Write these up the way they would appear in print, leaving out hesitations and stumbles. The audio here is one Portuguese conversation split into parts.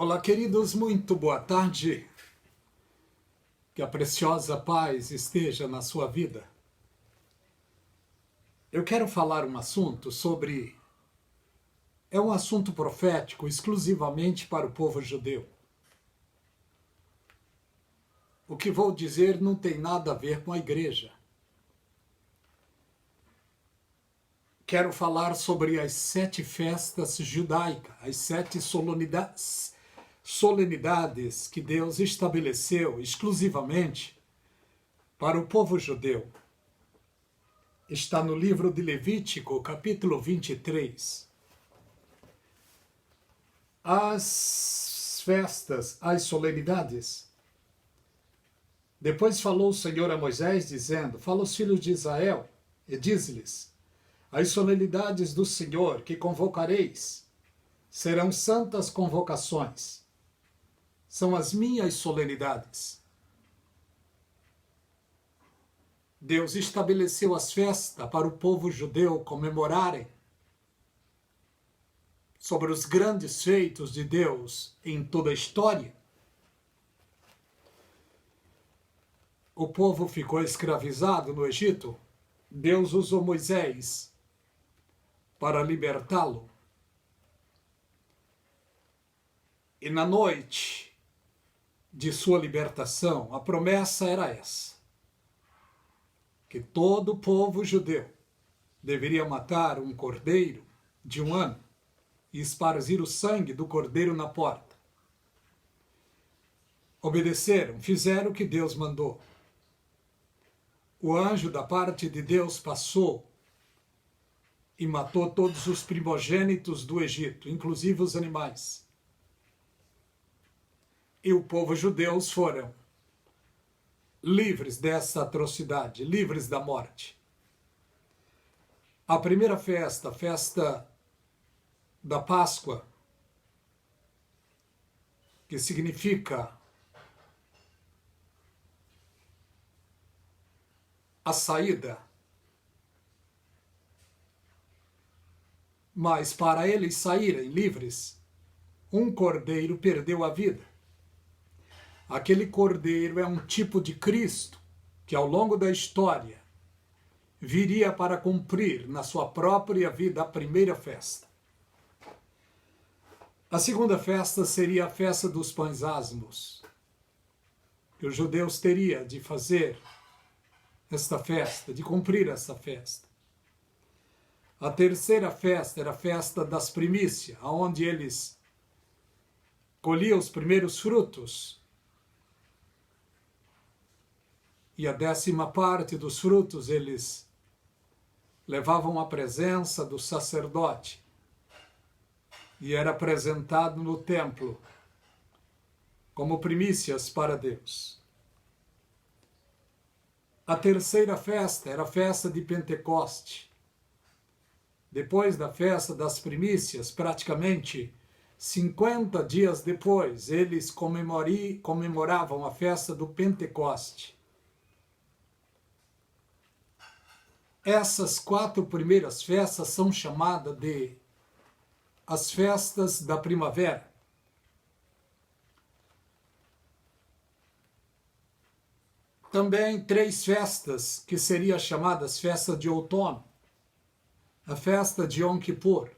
Olá, queridos, muito boa tarde. Que a preciosa paz esteja na sua vida. Eu quero falar um assunto sobre... É um assunto profético exclusivamente para o povo judeu. O que vou dizer não tem nada a ver com a igreja. Quero falar sobre as 7 festas judaicas, as 7 solenidades que Deus estabeleceu exclusivamente para o povo judeu. Está no livro de Levítico, capítulo 23. As festas, as solenidades. Depois falou o Senhor a Moisés, dizendo: fala aos filhos de Israel e diz-lhes: as solenidades do Senhor que convocareis serão santas convocações. São as minhas solenidades. Deus estabeleceu as festas para o povo judeu comemorarem sobre os grandes feitos de Deus em toda a história. O povo ficou escravizado no Egito. Deus usou Moisés para libertá-lo. E na noite de sua libertação, a promessa era essa: que todo o povo judeu deveria matar um cordeiro de 1 ano e esparzir o sangue do cordeiro na porta. Obedeceram, fizeram o que Deus mandou. O anjo da parte de Deus passou e matou todos os primogênitos do Egito, inclusive os animais. E o povo judeu foram livres dessa atrocidade, livres da morte. A primeira festa, a festa da Páscoa, que significa a saída, mas para eles saírem livres, um cordeiro perdeu a vida. Aquele cordeiro é um tipo de Cristo que ao longo da história viria para cumprir na sua própria vida a primeira festa. A segunda festa seria a festa dos pães asmos, que os judeus teriam de fazer esta festa, de cumprir essa festa. A terceira festa era a festa das primícias, onde eles colhiam os primeiros frutos. E a 10ª parte dos frutos eles levavam à presença do sacerdote e era apresentado no templo como primícias para Deus. A terceira festa era a festa de Pentecoste. Depois da festa das primícias, praticamente 50 dias depois, eles comemoravam a festa do Pentecoste. Essas 4 primeiras festas são chamadas de as festas da primavera. Também 3 festas que seriam chamadas festas de outono. A festa de Yom Kippur.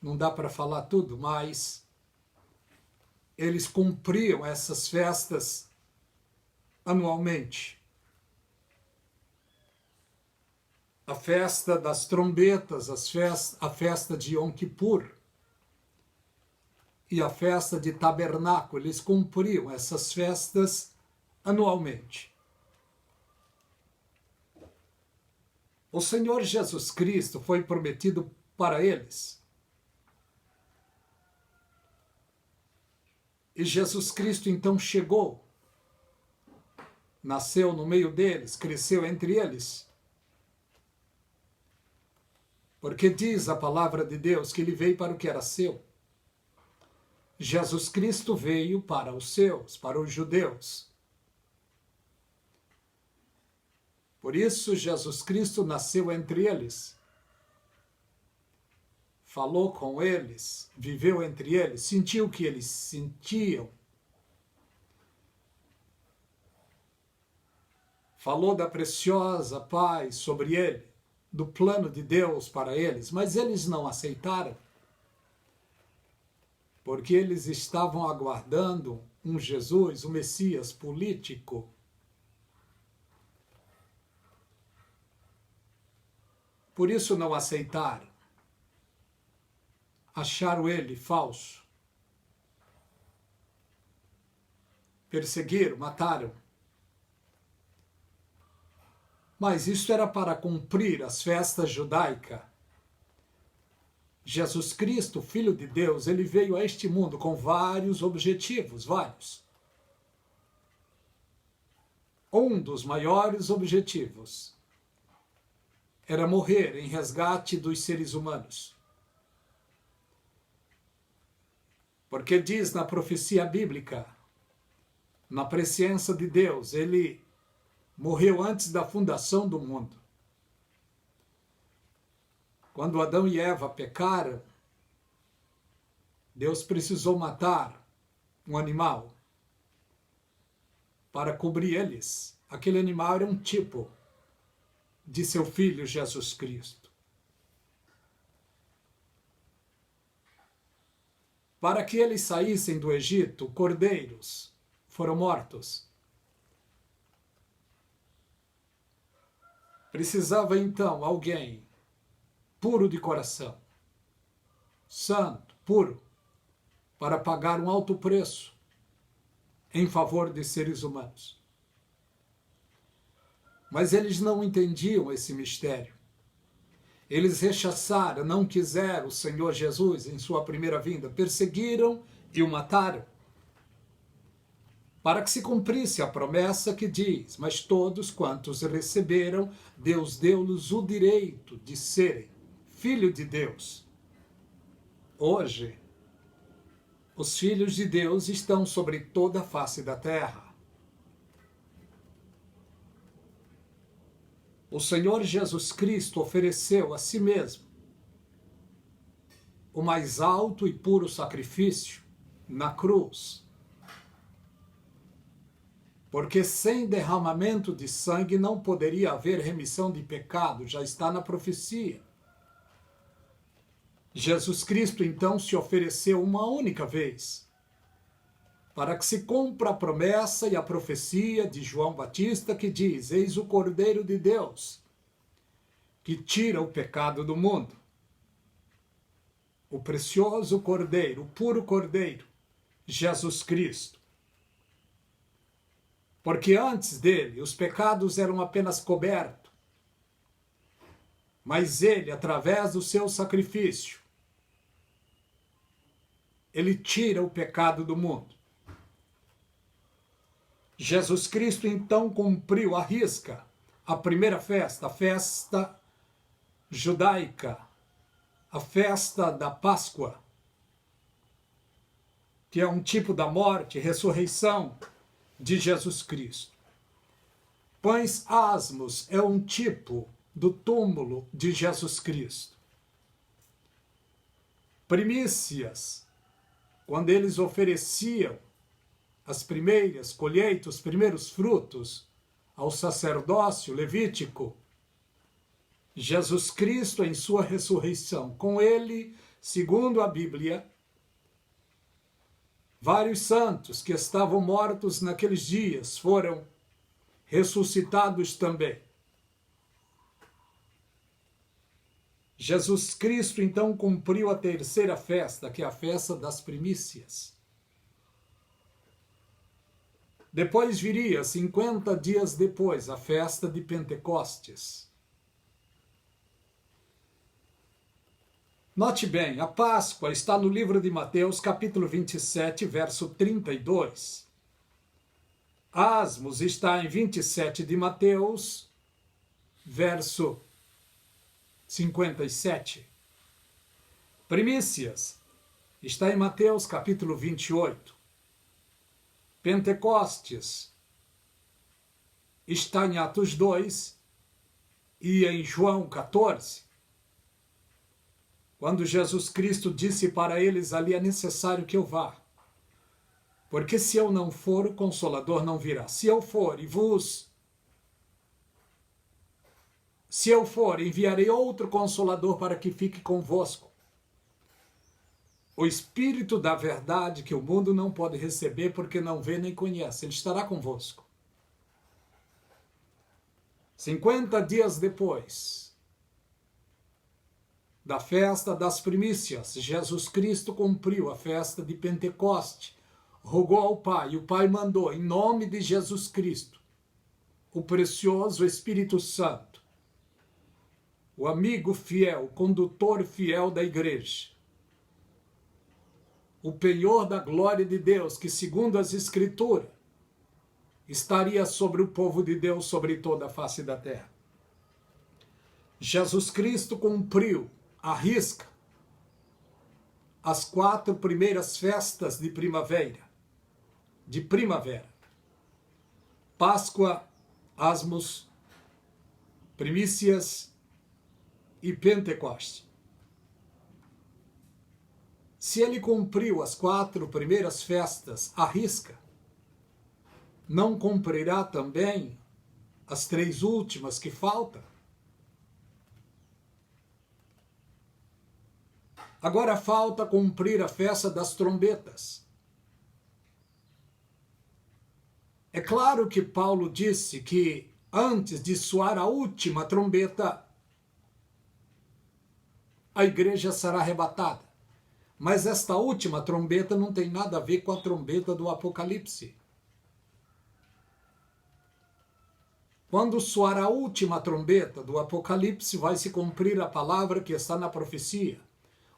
Não dá para falar tudo, mas eles cumpriam essas festas anualmente. A festa das trombetas, a festa de Yom Kippur e a festa de tabernáculo, eles cumpriam essas festas anualmente. O Senhor Jesus Cristo foi prometido para eles. E Jesus Cristo então chegou, nasceu no meio deles, cresceu entre eles. Porque diz a palavra de Deus que ele veio para o que era seu. Jesus Cristo veio para os seus, para os judeus. Por isso, Jesus Cristo nasceu entre eles. falou com eles, viveu entre eles, sentiu o que eles sentiam, falou da preciosa paz sobre ele, do plano de Deus para eles, mas eles não aceitaram, porque eles estavam aguardando um Jesus, um Messias político. Por isso não aceitaram. Acharam ele falso. Perseguiram, mataram. Mas isso era para cumprir as festas judaicas. Jesus Cristo, Filho de Deus, ele veio a este mundo com vários objetivos, vários. Um dos maiores objetivos era morrer em resgate dos seres humanos. Porque diz na profecia bíblica, na presciência de Deus, ele morreu antes da fundação do mundo. Quando Adão e Eva pecaram, Deus precisou matar um animal para cobrir eles. Aquele animal era um tipo de seu filho Jesus Cristo. Para que eles saíssem do Egito, cordeiros foram mortos. Precisava então alguém puro de coração, santo, puro, para pagar um alto preço em favor de seres humanos. Mas eles não entendiam esse mistério. Eles rechaçaram, não quiseram o Senhor Jesus em sua primeira vinda, perseguiram e o mataram, para que se cumprisse a promessa que diz, mas todos quantos receberam, Deus deu-lhes o direito de serem filho de Deus. Hoje, os filhos de Deus estão sobre toda a face da terra. O Senhor Jesus Cristo ofereceu a si mesmo o mais alto e puro sacrifício na cruz. Porque sem derramamento de sangue não poderia haver remissão de pecado, já está na profecia. Jesus Cristo então se ofereceu uma única vez, para que se cumpra a promessa e a profecia de João Batista que diz, eis o Cordeiro de Deus, que tira o pecado do mundo. O precioso Cordeiro, o puro Cordeiro, Jesus Cristo. Porque antes dele, os pecados eram apenas cobertos, mas ele, através do seu sacrifício, ele tira o pecado do mundo. Jesus Cristo então cumpriu à risca a primeira festa, a festa judaica, a festa da Páscoa, que é um tipo da morte e ressurreição de Jesus Cristo. Pães asmos é um tipo do túmulo de Jesus Cristo. Primícias, quando eles ofereciam as primeiras colheitas, os primeiros frutos ao sacerdócio levítico, Jesus Cristo em sua ressurreição, com ele, segundo a Bíblia, vários santos que estavam mortos naqueles dias foram ressuscitados também. Jesus Cristo então cumpriu a terceira festa, que é a festa das primícias. Depois viria, 50 dias depois, a festa de Pentecostes. Note bem, a Páscoa está no livro de Mateus, capítulo 27, verso 32. Asmos está em 27 de Mateus, verso 57. Primícias está em Mateus, capítulo 28. Pentecostes está em Atos 2 e em João 14. quando Jesus Cristo disse para eles ali: é necessário que eu vá, porque se eu não for, o Consolador não virá. Se eu for, enviarei outro Consolador para que fique convosco. O Espírito da verdade que o mundo não pode receber porque não vê nem conhece. Ele estará convosco. 50 dias depois da festa das primícias, Jesus Cristo cumpriu a festa de Pentecoste, rogou ao Pai, e o Pai mandou, em nome de Jesus Cristo, o precioso Espírito Santo, o amigo fiel, o condutor fiel da igreja, o penhor da glória de Deus, que segundo as Escrituras, estaria sobre o povo de Deus, sobre toda a face da terra. Jesus Cristo cumpriu à risca as 4 primeiras festas de primavera. Páscoa, Asmos, Primícias e Pentecoste. Se ele cumpriu as 4 primeiras festas à risca, não cumprirá também as 3 últimas que faltam? Agora falta cumprir a festa das trombetas. É claro que Paulo disse que antes de soar a última trombeta, a igreja será arrebatada. Mas esta última trombeta não tem nada a ver com a trombeta do Apocalipse. Quando soar a última trombeta do Apocalipse, vai se cumprir a palavra que está na profecia.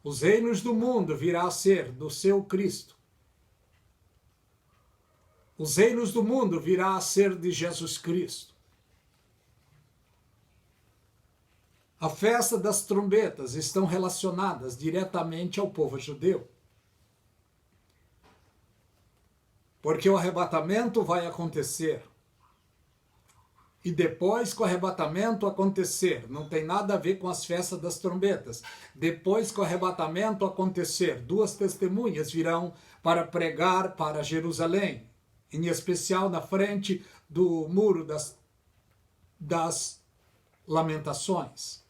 Os reinos do mundo virá a ser do seu Cristo. Os reinos do mundo virá a ser de Jesus Cristo. A festa das trombetas estão relacionadas diretamente ao povo judeu. Porque o arrebatamento vai acontecer. E depois que o arrebatamento acontecer, não tem nada a ver com as festas das trombetas. Depois que o arrebatamento acontecer, 2 testemunhas virão para pregar para Jerusalém, em especial na frente do muro das lamentações.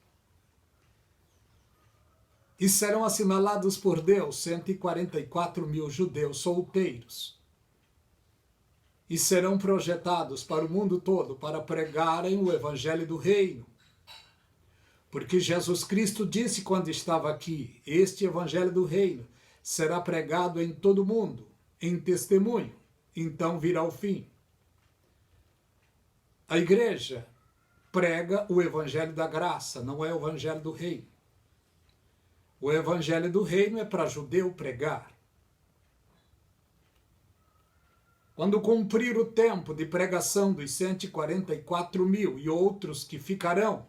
E serão assinalados por Deus 144 mil judeus solteiros. E serão projetados para o mundo todo para pregarem o Evangelho do Reino. Porque Jesus Cristo disse quando estava aqui, este Evangelho do Reino será pregado em todo o mundo, em testemunho, então virá o fim. A igreja prega o Evangelho da graça, não é o Evangelho do Reino. O Evangelho do Reino é para judeu pregar. Quando cumprir o tempo de pregação dos 144 mil e outros que ficarão,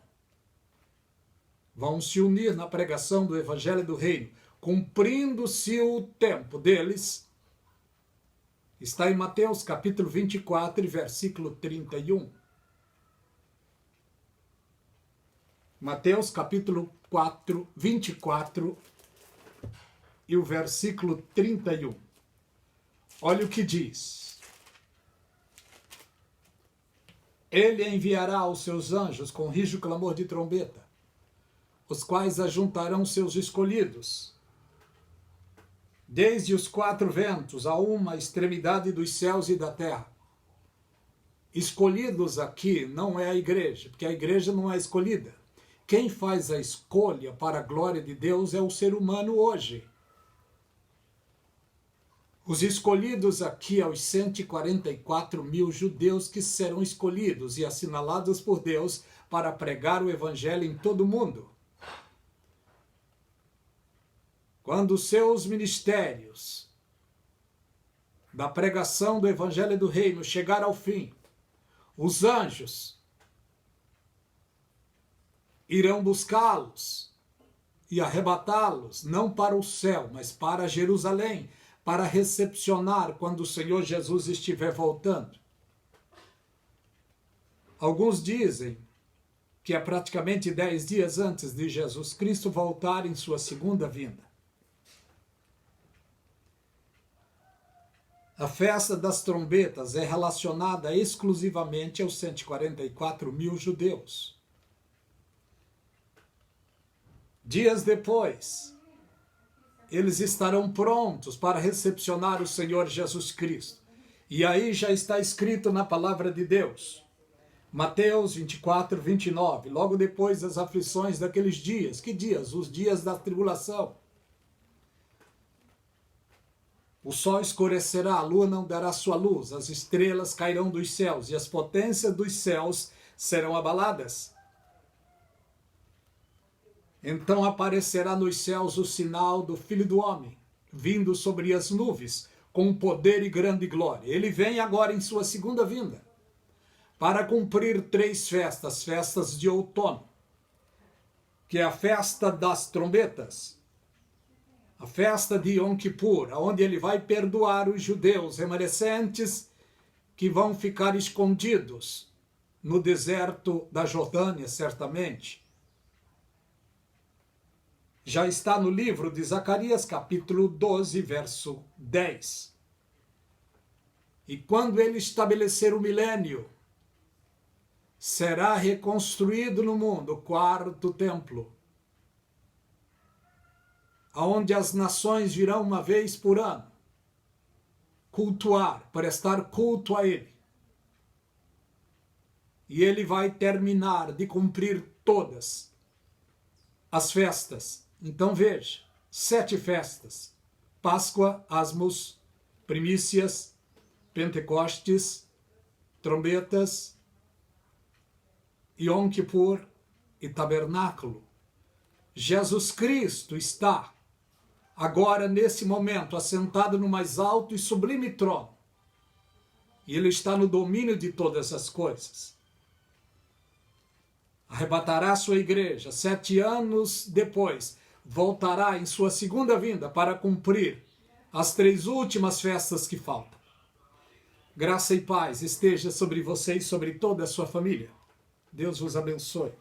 vão se unir na pregação do Evangelho do Reino, cumprindo-se o tempo deles, está em Mateus capítulo 24, versículo 31. Mateus capítulo 24 e o versículo 31. Olha o que diz. Ele enviará os seus anjos com rijo clamor de trombeta, os quais ajuntarão seus escolhidos, desde os 4 ventos a uma extremidade dos céus e da terra. Escolhidos aqui não é a igreja, porque a igreja não é escolhida. Quem faz a escolha para a glória de Deus é o ser humano hoje. Os escolhidos aqui aos 144 mil judeus que serão escolhidos e assinalados por Deus para pregar o Evangelho em todo o mundo. Quando os seus ministérios da pregação do Evangelho do Reino chegar ao fim, os anjos irão buscá-los e arrebatá-los, não para o céu, mas para Jerusalém, para recepcionar quando o Senhor Jesus estiver voltando. Alguns dizem que é praticamente 10 dias antes de Jesus Cristo voltar em sua segunda vinda. A festa das trombetas é relacionada exclusivamente aos 144 mil judeus. Dias depois, eles estarão prontos para recepcionar o Senhor Jesus Cristo. E aí já está escrito na palavra de Deus. Mateus 24, 29. Logo depois das aflições daqueles dias. Que dias? Os dias da tribulação. O sol escurecerá, a lua não dará sua luz, as estrelas cairão dos céus e as potências dos céus serão abaladas. Então aparecerá nos céus o sinal do Filho do Homem, vindo sobre as nuvens, com poder e grande glória. Ele vem agora em sua segunda vinda, para cumprir 3 festas, festas de outono, que é a festa das trombetas, a festa de Yom Kippur, onde ele vai perdoar os judeus remanescentes que vão ficar escondidos no deserto da Jordânia, certamente. Já está no livro de Zacarias, capítulo 12, verso 10. E quando ele estabelecer o milênio, será reconstruído no mundo o 4º templo, aonde as nações virão uma vez por ano cultuar, prestar culto a ele. E ele vai terminar de cumprir todas as festas. Então veja, 7 festas: Páscoa, Asmos, Primícias, Pentecostes, Trombetas, Yom Kippur e Tabernáculo. Jesus Cristo está agora, nesse momento, assentado no mais alto e sublime trono. E ele está no domínio de todas as coisas. Arrebatará sua igreja, 7 anos depois, voltará em sua segunda vinda para cumprir as 3 últimas festas que faltam. Graça e paz esteja sobre você e sobre toda a sua família. Deus vos abençoe.